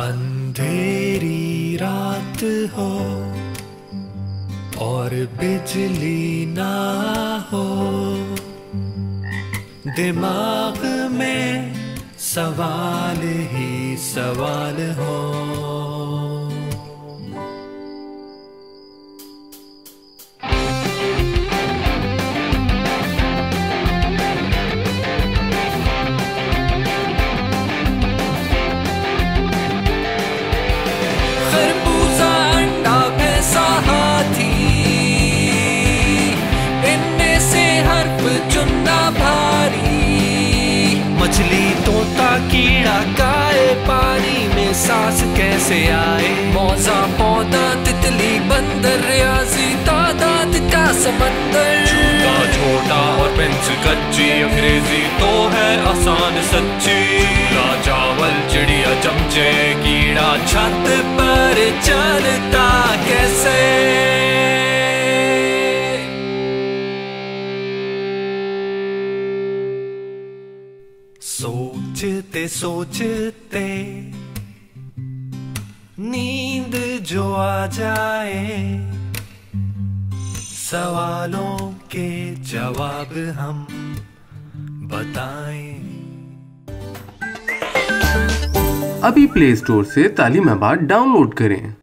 अंधेरी रात हो और बिजली ना हो, दिमाग में सवाल ही सवाल हो। खरबूजा अंडा भैंसा हाथी, इनमें से हर्फ चुनना भारी। मछली तोता कीड़ा काए, पानी में सांस कैसे आए। मौजा पौधा तितली बंदर, रियाजी तादाद का समंदर। छोटा छोटा और पेंसिल कच्ची, अंग्रेजी तो है आसान सच्ची। चूल्हा चावल चिड़िया चमचे, कीड़ा छत पर चलता कैसे। सोचते सोचते नींद जो आ जाए, सवालों के जवाब हम बताएं। अभी प्ले स्टोर से तालीम आबाद डाउनलोड करें।